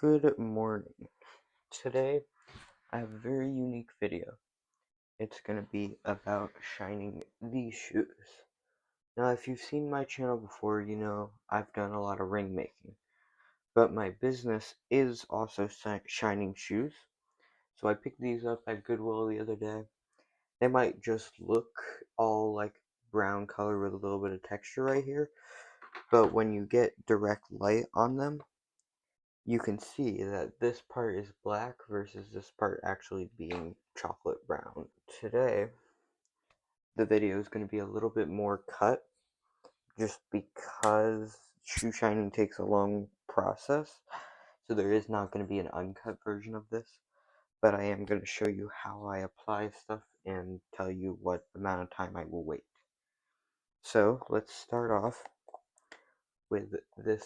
Good morning. Today I have a very unique video. It's going to be about shining these shoes. Now, if you've seen my channel before, you know I've done a lot of ring making. But my business is also shining shoes. So I picked these up at Goodwill the other day. They might just look all like brown color with a little bit of texture right here. But when you get direct light on them, you can see that this part is black versus this part actually being chocolate brown. Today, the video is going to be a little bit more cut, just because shoe shining takes a long process, so there is not going to be an uncut version of this, but I am going to show you how I apply stuff and tell you what amount of time I will wait. So, let's start off with this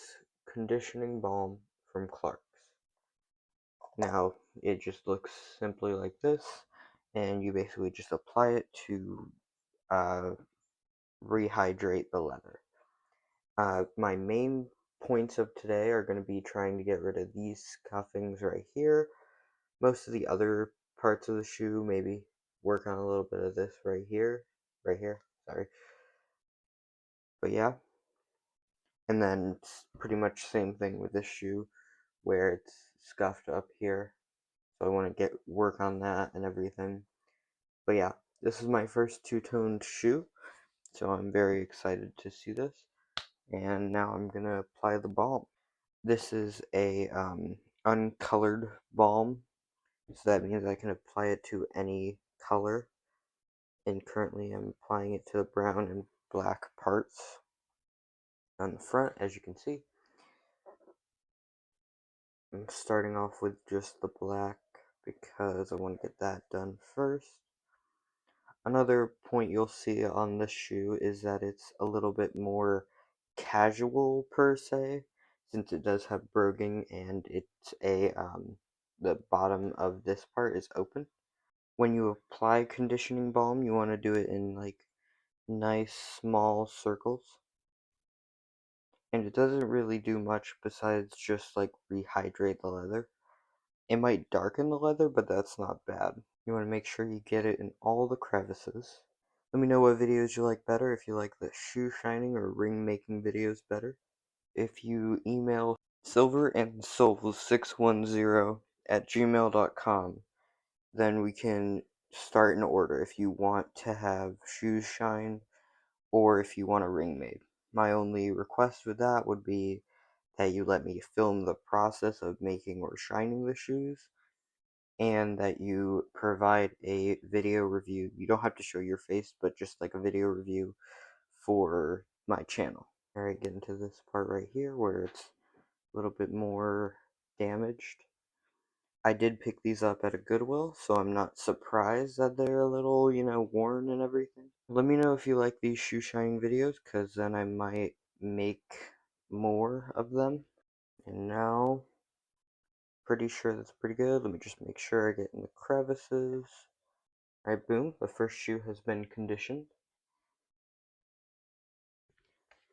conditioning balm from Clarks. Now, it just looks simply like this, and you basically just apply it to rehydrate the leather. My main points of today are going to be trying to get rid of these scuffings right here. Most of the other parts of the shoe, maybe work on a little bit of this right here, sorry. But yeah, and then it's pretty much same thing with this shoe, where it's scuffed up here. So I want to work on that and everything. But yeah, this is my first two-toned shoe, so I'm very excited to see this. And now I'm gonna apply the balm. This is a uncolored balm, so that means I can apply it to any color. And currently I'm applying it to the brown and black parts on the front, as you can see. I'm starting off with just the black because I want to get that done first. Another point you'll see on this shoe is that it's a little bit more casual per se, since it does have broguing and it's the bottom of this part is open. When you apply conditioning balm, you want to do it in like nice small circles. And it doesn't really do much besides just like rehydrate the leather. It might darken the leather, but that's not bad. You want to make sure you get it in all the crevices. Let me know what videos you like better, if you like the shoe shining or ring making videos better. If you email silverandsoul610@gmail.com, then we can start an order if you want to have shoes shine or if you want a ring made. My only request with that would be that you let me film the process of making or shining the shoes, and that you provide a video review. You don't have to show your face, but just like a video review for my channel. Alright, get into this part right here where it's a little bit more damaged. I did pick these up at a Goodwill, so I'm not surprised that they're a little, worn and everything. Let me know if you like these shoe shining videos, because then I might make more of them. And now, pretty sure that's pretty good. Let me just make sure I get in the crevices. Alright, boom, the first shoe has been conditioned.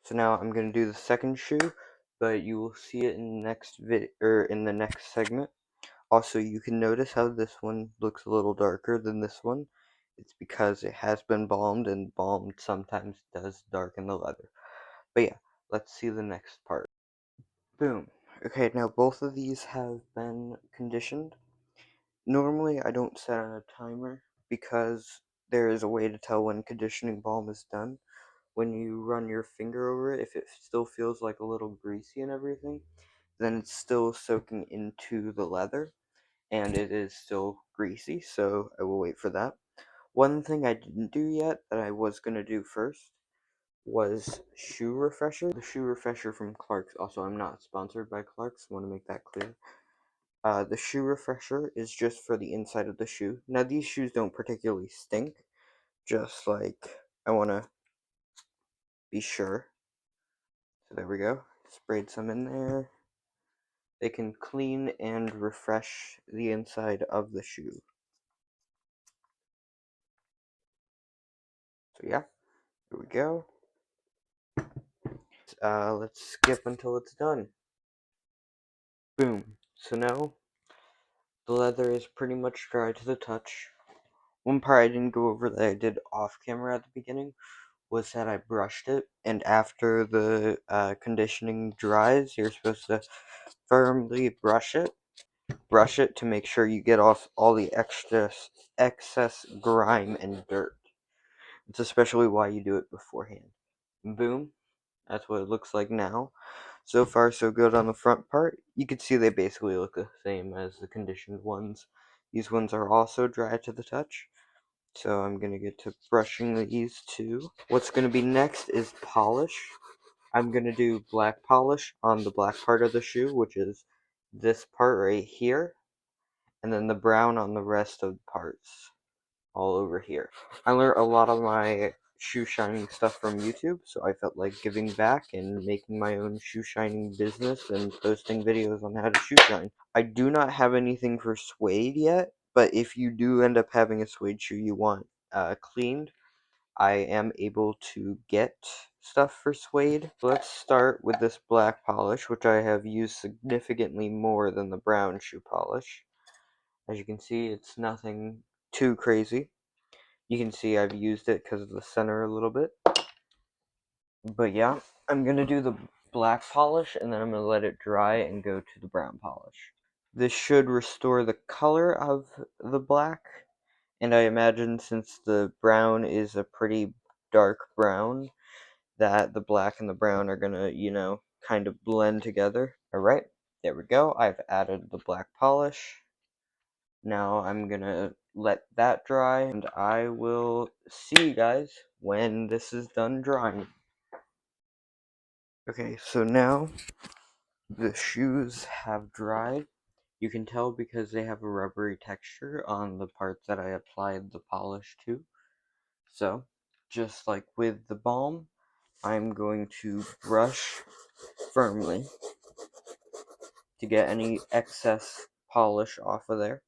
So now I'm going to do the second shoe, but you will see it in the next in the next segment. Also, you can notice how this one looks a little darker than this one. It's because it has been balmed, and balmed sometimes does darken the leather. But yeah, let's see the next part. Boom. Okay, now both of these have been conditioned. Normally, I don't set on a timer because there is a way to tell when conditioning balm is done. When you run your finger over it, if it still feels like a little greasy and everything, then it's still soaking into the leather, and it is still greasy, so I will wait for that. One thing I didn't do yet that I was going to do first was shoe refresher. The shoe refresher from Clarks. Also, I'm not sponsored by Clarks, I want to make that clear. The shoe refresher is just for the inside of the shoe. Now, these shoes don't particularly stink, just like I want to be sure. So there we go. Sprayed some in there. They can clean and refresh the inside of the shoe. So yeah, here we go. Let's skip until it's done. Boom. So now the leather is pretty much dry to the touch. One part I didn't go over that I did off camera at the beginning was that I brushed it, and after the conditioning dries, you're supposed to firmly brush it to make sure you get off all the excess grime and dirt. It's especially why you do it beforehand. Boom, that's what it looks like now. So far so good on the front part. You can see they basically look the same as the conditioned ones. These ones are also dry to the touch. So I'm going to get to brushing these too. What's going to be next is polish. I'm going to do black polish on the black part of the shoe, which is this part right here, and then the brown on the rest of the parts, all over here. I learned a lot of my shoe shining stuff from YouTube, so I felt like giving back and making my own shoe shining business and posting videos on how to shoe shine. I do not have anything for suede yet, but if you do end up having a suede shoe you want cleaned, I am able to get stuff for suede. Let's start with this black polish, which I have used significantly more than the brown shoe polish. As you can see, it's nothing too crazy. You can see I've used it because of the center a little bit. But yeah, I'm going to do the black polish, and then I'm going to let it dry and go to the brown polish. This should restore the color of the black, and I imagine since the brown is a pretty dark brown, that the black and the brown are going to, kind of blend together. Alright, there we go. I've added the black polish. Now I'm gonna let that dry, and I will see you guys when this is done drying. Okay, so now the shoes have dried. You can tell because they have a rubbery texture on the parts that I applied the polish to. So, just like with the balm, I'm going to brush firmly to get any excess polish off of there.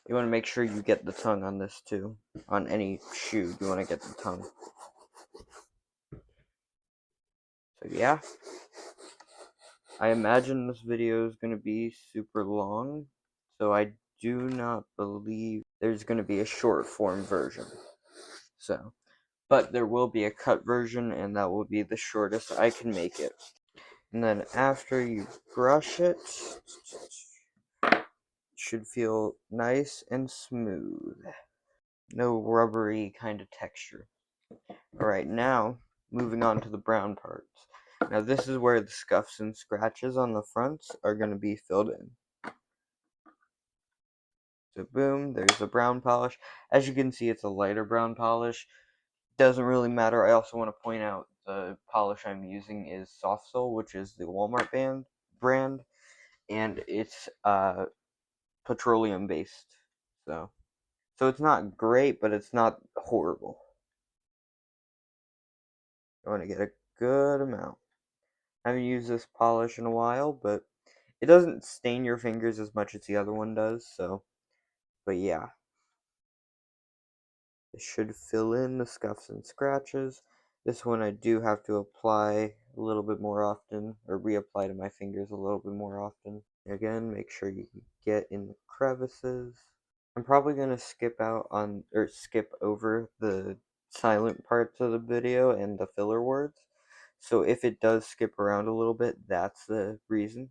You want to make sure you get the tongue on this too. On any shoe, you want to get the tongue. So yeah, I imagine this video is going to be super long, so I do not believe there's going to be a short form version. So, but there will be a cut version, and that will be the shortest I can make it. And then after you brush it, it should feel nice and smooth. No rubbery kind of texture. Alright, now, moving on to the brown parts. Now this is where the scuffs and scratches on the fronts are going to be filled in. So boom, there's the brown polish. As you can see, it's a lighter brown polish. Doesn't really matter. I also want to point out the polish I'm using is Soft Sole, which is the Walmart brand, and it's petroleum based. So it's not great, but it's not horrible. I want to get a good amount. I haven't used this polish in a while, but it doesn't stain your fingers as much as the other one does, so, but yeah. It should fill in the scuffs and scratches. This one I do have to apply a little bit more often, or reapply to my fingers a little bit more often. Again, make sure you get in the crevices. I'm probably going to skip over the silent parts of the video and the filler words. So if it does skip around a little bit, that's the reason.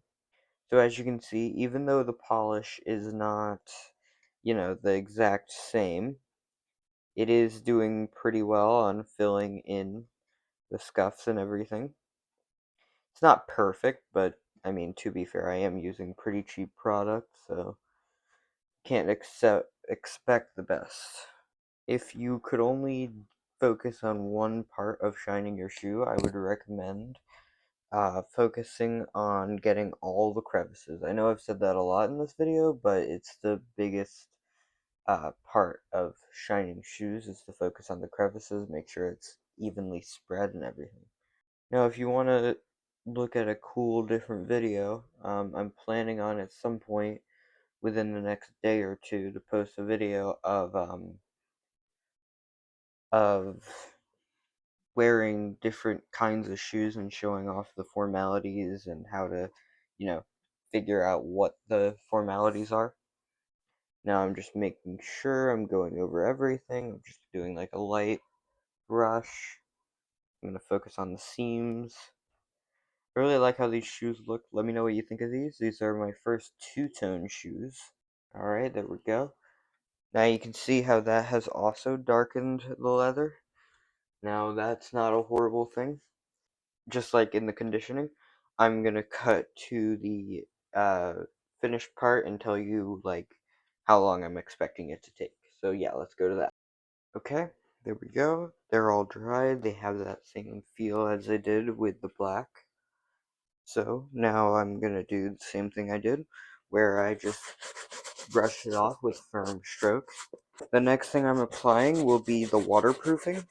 So as you can see, even though the polish is not, the exact same, it is doing pretty well on filling in the scuffs and everything. It's not perfect, but, I mean, to be fair, I am using pretty cheap products, so can't expect the best. If you could only focus on one part of shining your shoe, I would recommend focusing on getting all the crevices. I know I've said that a lot in this video, but it's the biggest part of shining shoes is to focus on the crevices, make sure it's evenly spread and everything. Now, if you want to look at a cool different video, I'm planning on at some point within the next day or two to post a video of wearing different kinds of shoes and showing off the formalities and how to, figure out what the formalities are. Now I'm just making sure I'm going over everything. I'm just doing like a light brush. I'm going to focus on the seams. I really like how these shoes look. Let me know what you think of these. These are my first two-tone shoes. Alright, there we go. Now you can see how that has also darkened the leather. Now that's not a horrible thing. Just like in the conditioning, I'm gonna cut to the finished part and tell you like how long I'm expecting it to take. So yeah, let's go to that. Okay, there we go. They're all dried. They have that same feel as I did with the black. So now I'm gonna do the same thing I did, where I just brush it off with firm strokes. The next thing I'm applying will be the waterproofing.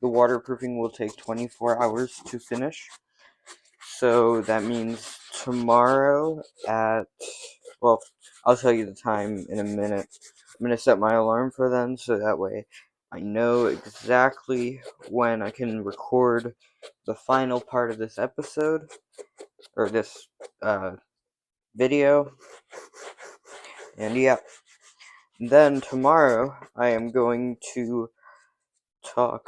The waterproofing will take 24 hours to finish. So that means tomorrow at, well, I'll tell you the time in a minute. I'm going to set my alarm for then, so that way I know exactly when I can record the final part of this episode, or this video. And yeah, then tomorrow I am going to I'm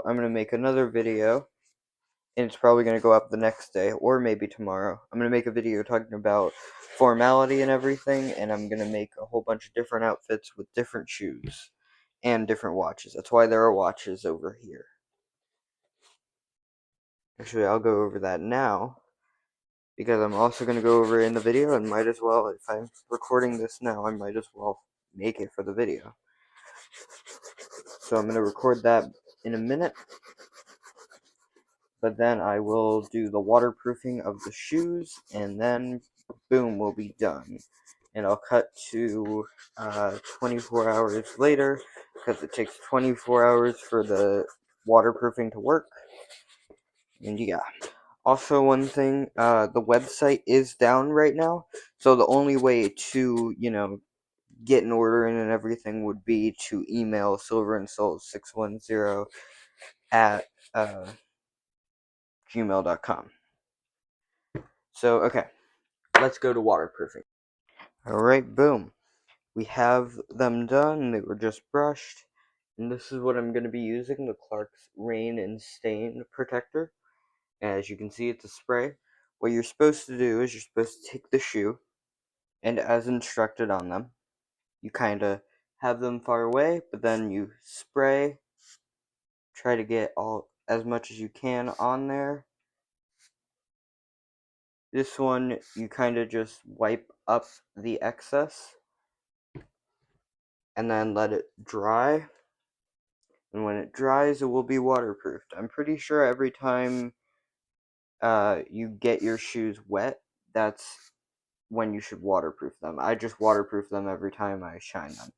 going to make another video, and it's probably going to go up the next day, or maybe tomorrow. I'm going to make a video talking about formality and everything, and I'm going to make a whole bunch of different outfits with different shoes and different watches. That's why there are watches over here. Actually, I'll go over that now, because I'm also going to go over it in the video, and might as well, if I'm recording this now, I might as well make it for the video. So I'm going to record that in a minute. But then I will do the waterproofing of the shoes, and then boom, we'll be done. And I'll cut to 24 hours later, because it takes 24 hours for the waterproofing to work. And yeah. Also, one thing, the website is down right now, so the only way to, get an order in and everything would be to email silverandsoul610 at gmail.com. So, okay, let's go to waterproofing. Alright, boom. We have them done. They were just brushed. And this is what I'm going to be using, the Clarks Rain and Stain Protector. As you can see, it's a spray. What you're supposed to do is you're supposed to take the shoe, and as instructed on them, you kind of have them far away, but then you spray, try to get as much as you can on there. This one, you kind of just wipe up the excess, and then let it dry. And when it dries, it will be waterproofed. I'm pretty sure every time you get your shoes wet, that's when you should waterproof them. I just waterproof them every time I shine them.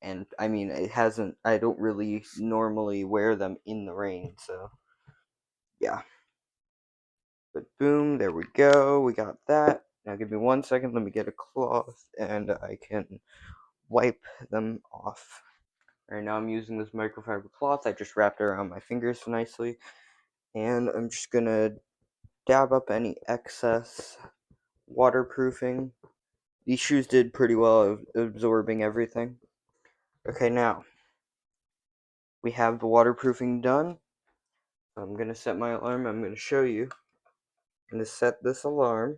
And I mean, I don't really normally wear them in the rain, so yeah. But boom, there we go. We got that. Now give me 1 second. Let me get a cloth and I can wipe them off. Alright, now I'm using this microfiber cloth. I just wrapped it around my fingers nicely. And I'm just gonna dab up any excess waterproofing. These shoes did pretty well absorbing everything. Okay, now we have the waterproofing done. I'm gonna set my alarm. I'm gonna show you. I'm gonna set this alarm.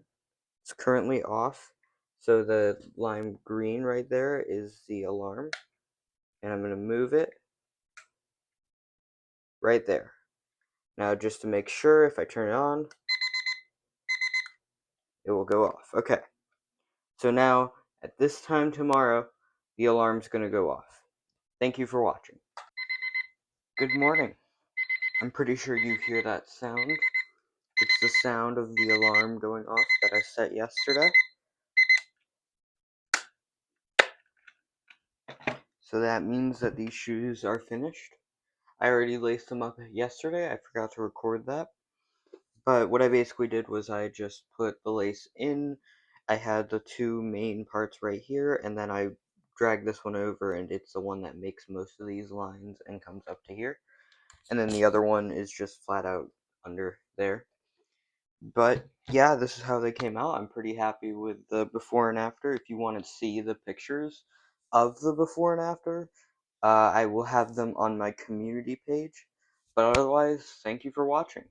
It's currently off. So the lime green right there is the alarm. And I'm gonna move it right there. Now just to make sure, if I turn it on, it will go off. Okay. So now, at this time tomorrow, the alarm's gonna go off. Thank you for watching. Good morning. I'm pretty sure you hear that sound. It's the sound of the alarm going off that I set yesterday. So that means that these shoes are finished. I already laced them up yesterday. I forgot to record that. But what I basically did was I just put the lace in. I had the two main parts right here, and then I dragged this one over, and it's the one that makes most of these lines and comes up to here. And then the other one is just flat out under there. But yeah, this is how they came out. I'm pretty happy with the before and after. If you want to see the pictures of the before and after, I will have them on my community page. But otherwise, thank you for watching.